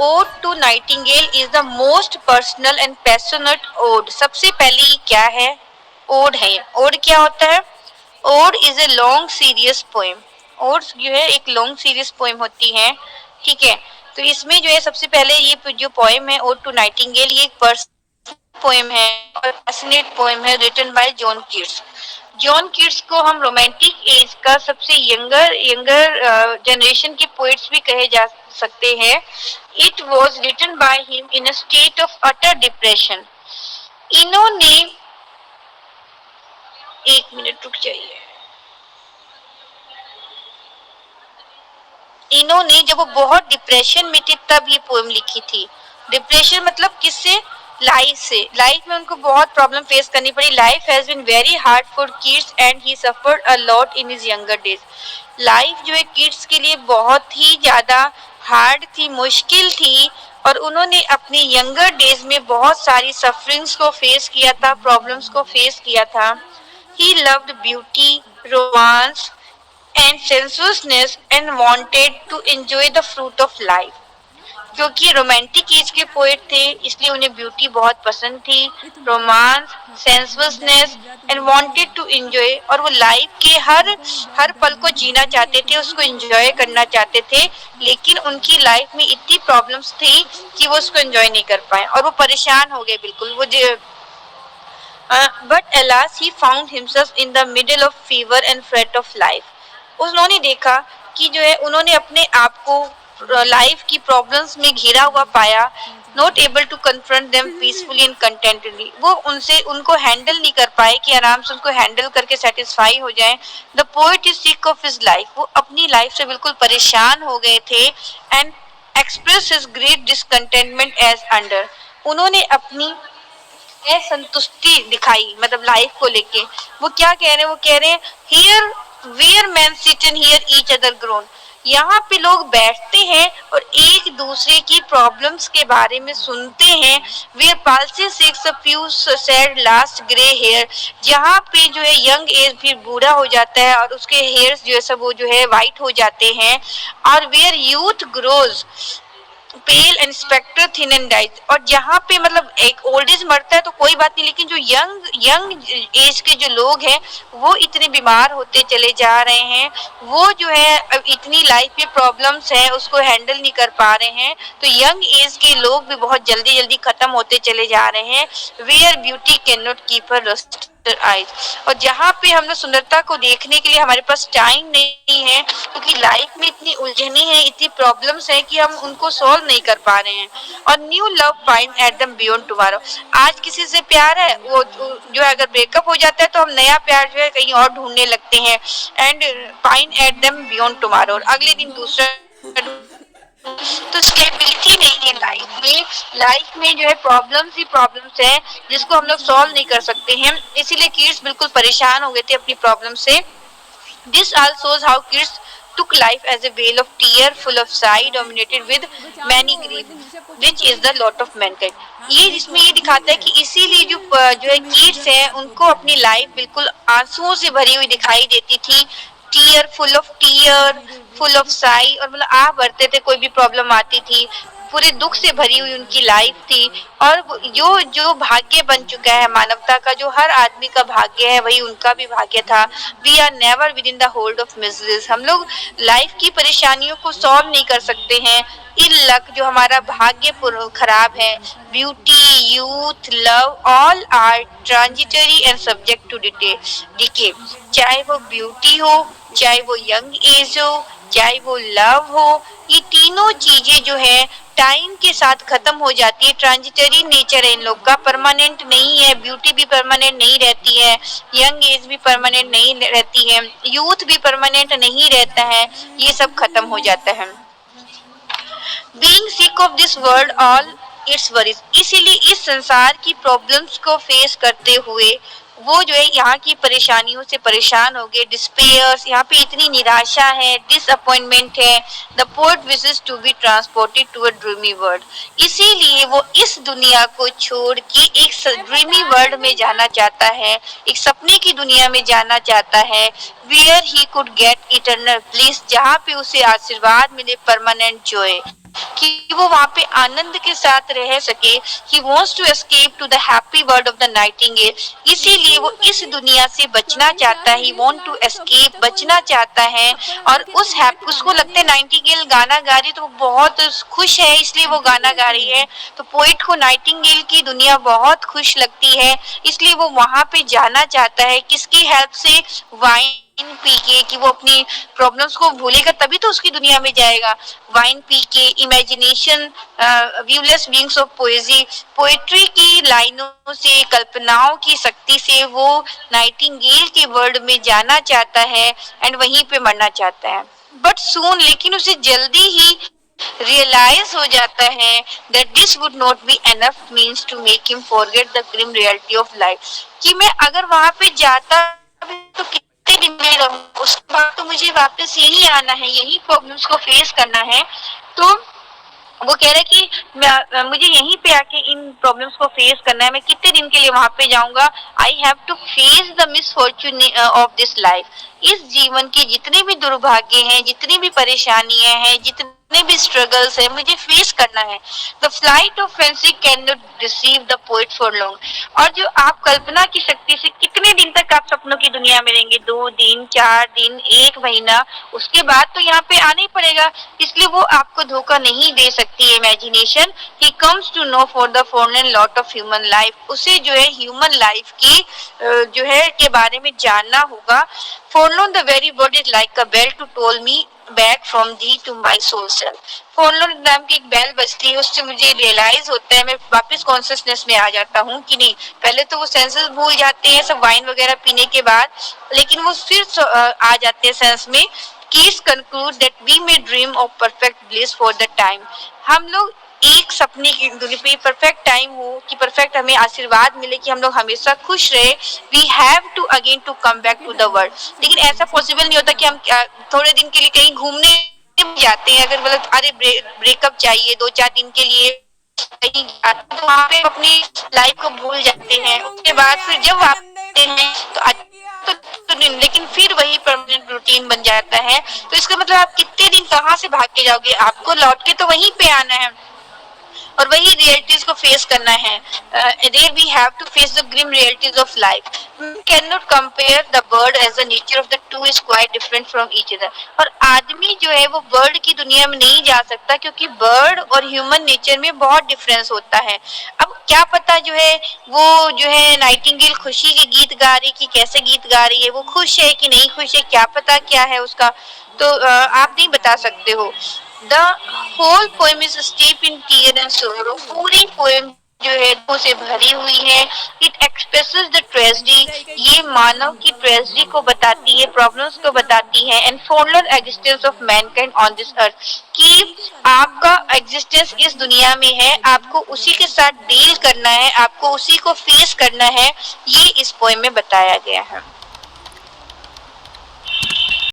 Odd to nightingale is the most personal and passionate ode. सबसे पहले ये क्या है? ओड है। ओड क्या होता है? Ode is a long serious poem. Ode जो है एक लॉन्ग सीरियस पोएम होती है, ठीक है। तो इसमें जो है सबसे पहले ये जो पोएम है ओड टू नाइटिंगेल, ये एक पर्सनल पोएम है और पैशनेट पोएम है, written by John Keats. John Keats को हम रोमांटिक एज का सबसे यंगर जनरेशन के पोएट्स भी कहे जा सकते हैं। It was written by him in a state of utter depression. इन्होंने, एक मिनट रुक जाइए, इन्होंने जब वो बहुत डिप्रेशन में थे तब ये पोएम लिखी थी। डिप्रेशन मतलब किससे? लाइफ से। लाइफ में उनको बहुत प्रॉब्लम फेस करनी पड़ी। Life has been very hard for kids and he suffered a lot in his younger days. Life जो है किड्स के लिए बहुत ही ज्यादा हार्ड थी, मुश्किल थी, और उन्होंने अपने यंगर डेज में बहुत सारी सफरिंग्स को फेस किया था, प्रॉब्लम्स को फेस किया था। He loved beauty, romance and sensuousness and wanted to enjoy the fruit of life। क्योंकि रोमांटिक एज के पोएट थे इसलिए उन्हें ब्यूटी बहुत पसंद थी, romance, sensuousness and wanted to enjoy, और वो लाइफ के हर पल को जीना चाहते थे, उसको एंजॉय करना चाहते थे। लेकिन उनकी लाइफ में इतनी प्रॉब्लम्स थी कि वो उसको एंजॉय नहीं कर पाए और वो परेशान हो गए बिल्कुल। वो but alas he found himself in the middle of fever and fret of life। उन्होंने देखा कि जो है उन्होंने अपने आप को लाइफ की प्रॉब्लम्स में घिरा हुआ पाया। Not able to confront them peacefully and contentedly. वो उनको हैंडल नहीं कर पाए कि आराम से उनको हैंडल करके सेटिस्फाई हो जाए। The poet is sick of his life. वो अपनी लाइफ से बिल्कुल परेशान हो गए थे। And express his great discontentment as under. उन्होंने अपनी असंतुष्टि दिखाई, मतलब लाइफ को लेके। वो क्या कह रहे हैं? वो कह रहे हैं here where man sit and hear each other groan. यहाँ पे लोग बैठते हैं और एक दूसरे की प्रॉब्लम्स के बारे में सुनते हैं। Where palsy shakes few sad last grey hair. जहाँ पे जो है यंग एज फिर बूढ़ा हो जाता है और उसके हेयर्स जो है सब वो जो है वाइट हो जाते हैं। और where youth grows pale and spectre thin and dies. और जहाँ पे मतलब एक ओल्ड एज मरता है तो कोई बात नहीं, लेकिन जो यंग एज के जो लोग हैं वो इतने बीमार होते चले जा रहे हैं। वो जो है अब इतनी लाइफ में प्रॉब्लम्स है उसको हैंडल नहीं कर पा रहे हैं। तो यंग एज के लोग भी बहुत जल्दी जल्दी खत्म होते चले जा रहे हैं। Where beauty can not keep her lust eyes. और जहाँ पे हम लोग सुंदरता को देखने के लिए हमारे पास टाइम नहीं है, क्योंकि लाइफ में इतनी उलझने हैं, इतनी प्रॉब्लम्स हैं कि हम उनको सॉल्व नहीं कर पा रहे हैं। और new love find at them beyond tomorrow. आज किसी से प्यार है, वो जो है अगर ब्रेकअप हो जाता है तो हम नया प्यार जो है कहीं और ढूंढने लगते हैं। And find at them beyond tomorrow, अगले दिन दूसरा। तो स्टेबिलिटी नहीं है लाइफ में। लाइफ में जो है प्रॉब्लम्स ही प्रॉब्लम्स है जिसको हम लोग सॉल्व नहीं कर सकते हैं। इसीलिए किड्स बिल्कुल परेशान हो गए थे अपनी प्रॉब्लम से। This all shows how kids took life as a vale of tear full of sigh dominated with many grief which is the lot of mankind। ये जिसमें ये दिखाता है कि इसीलिए जो है किड्स है उनको अपनी लाइफ बिल्कुल आंसुओं से भरी हुई दिखाई देती थी। टीयर, फुल ऑफ साई, और मतलब आह भरते थे कोई भी प्रॉब्लम आती थी। पूरे दुख से भरी हुई उनकी लाइफ थी। और जो भाग्य बन चुका है मानवता का, जो हर आदमी का भाग्य है वही उनका भी भाग्य था। We are never within the hold of miseries. हम लोग लाइफ की परेशानियों को सॉल्व नहीं कर सकते हैं। इन लक, जो हमारा भाग्य खराब है। Beauty, youth, love all are transitory and subject to decay. चाहे वो ब्यूटी हो, चाहे वो यंग एज हो, चाहे वो लव हो, ये तीनों चीजें जो है टाइम के साथ खत्म हो जाती है। ट्रांजिटरी नेचर है इन लोग का, परमानेंट नहीं है। ब्यूटी भी परमानेंट नहीं रहती है, यंग एज भी परमानेंट नहीं रहती है, यूथ भी परमानेंट नहीं रहता है, ये सब खत्म हो जाता है। Being sick of this world all it's worries. इसीलिए इस संसार की प्रॉब्लम्स को फेस करते हुए वो जो है यहाँ की परेशानियों से परेशान हो गए। डिस्पेयर्स, यहाँ पे इतनी निराशा है, डिसअपॉइंटमेंट है। The poet wishes to be transported to a dreamy world. इसीलिए वो इस दुनिया को छोड़ के एक ड्रीमी वर्ल्ड में जाना चाहता है, एक सपने की दुनिया में जाना चाहता है। Where he could get eternal bliss, जहाँ पे उसे आशीर्वाद मिले, परमानेंट जॉय। कि वो वहाँ पे आनंद के साथ रह सके। He wants to escape to the happy world of the nightingale. इसीलिए वो इस दुनिया से बचना चाहता है। ही वॉन्ट टू एस्केप, बचना चाहता है। और उसको लगता है नाइटिंगेल गाना गा रही तो वो बहुत खुश है, इसलिए वो गाना गा रही है। तो पोइट को नाइटिंगेल की दुनिया बहुत खुश लगती है, इसलिए वो वहां पे जाना चाहता है। किसकी हेल्प से? वाइन पी के, कि वो अपनी प्रॉब्लम्स को भूलेगा तभी तो उसकी दुनिया में जाएगा। वाइन पी के, इमेजिनेशन, व्यूलेस विंग्स ऑफ पोएजी, पोएट्री की लाइनों से, कल्पनाओं की शक्ति से वो नाइटिंगेल के वर्ल्ड में जाना चाहता है एंड वहीं पे मरना चाहता है। बट सून, लेकिन उसे जल्दी ही रियलाइज हो जाता है that this would not be enough means to make him forget the grim reality of life। कि मैं अगर वहां पे जाता भी तो कितने दिन में रहूं, उसके बाद तो मुझे वापस यही आना है, यही प्रॉब्लम्स को फेस करना है। तो वो कह रहे कि मुझे यहीं पे आके इन प्रॉब्लम्स को फेस करना है। मैं कितने दिन के लिए वहां पे जाऊंगा? I have to face the misfortune of this life. इस जीवन के जितने भी दुर्भाग्य हैं, जितनी भी परेशानियां हैं, जितने भी स्ट्रगल्स है, मुझे फेस करना है। The flight of fancy can not deceive the poet for long. और जो आप कल्पना की शक्ति से कितने दिन तक आप सपनों की दुनिया में रहेंगे? 2 दिन, 4 दिन, 1 महीना, उसके बाद तो यहाँ पे आना ही पड़ेगा। इसलिए वो आपको धोखा नहीं दे सकती है imagination. He comes to know for the forlorn lot of human life. उसे जो है ह्यूमन लाइफ की जो है के बारे में जानना होगा। Forlorn the very word is like a bell to toll me back from thee to my sole self. Forlorn नाम की एक बेल बजती है, उससे मुझे रियलाइज होता है, मैं वापस कॉन्शियसनेस में आ जाता हूँ कि नहीं। पहले तो वो सेंसेस भूल जाते हैं सब वाइन वगैरह पीने के बाद, लेकिन वो फिर आ जाते हैं सेंस में। Keys conclude that we may dream of perfect bliss for the time। हम लोग एक सपने की दुनिया पे परफेक्ट टाइम हो, कि परफेक्ट हमें आशीर्वाद मिले कि हम लोग हमेशा खुश रहे। We have to again to come back to the world. लेकिन ऐसा पॉसिबल नहीं होता कि हम थोड़े दिन के लिए कहीं घूमने जाते हैं, अगर मतलब अरे ब्रेकअप चाहिए 2-4 दिन के लिए कहीं, तो वहाँ पे अपनी लाइफ को भूल जाते हैं। उसके बाद फिर जब आते हैं तो लेकिन फिर वही परमानेंट रूटीन बन जाता है। तो इसका मतलब आप कितने दिन कहाँ से भाग के जाओगे? आपको लौट के तो वहीं पे आना है और वही रियलिटीज को फेस करना है। There we have to face the grim realities of life। We cannot compare the bird as the nature of the two is quite different from each other। और आदमी जो है वो बर्ड की दुनिया में नहीं जा सकता, क्योंकि बर्ड और ह्यूमन नेचर में बहुत डिफरेंस होता है। अब क्या पता जो है वो जो है नाइटिंगेल खुशी के गीत गा रही, कि कैसे गीत गा रही है, वो खुश है कि नहीं खुश है, क्या पता क्या है उसका, तो आप नहीं बता सकते हो। The whole poem is steeped in tear and sorrow। पूरी पोएम जो है दुख से भरी हुई है। It expresses the tragedy। ये मानव की ट्रेजेडी को बताती है, प्रॉब्लम्स को बताती है। And forlorn existence of mankind on this earth। कि आपका एग्जिस्टेंस इस दुनिया में है, आपको उसी के साथ डील करना है, आपको उसी को फेस करना है, ये इस पोएम में बताया गया है।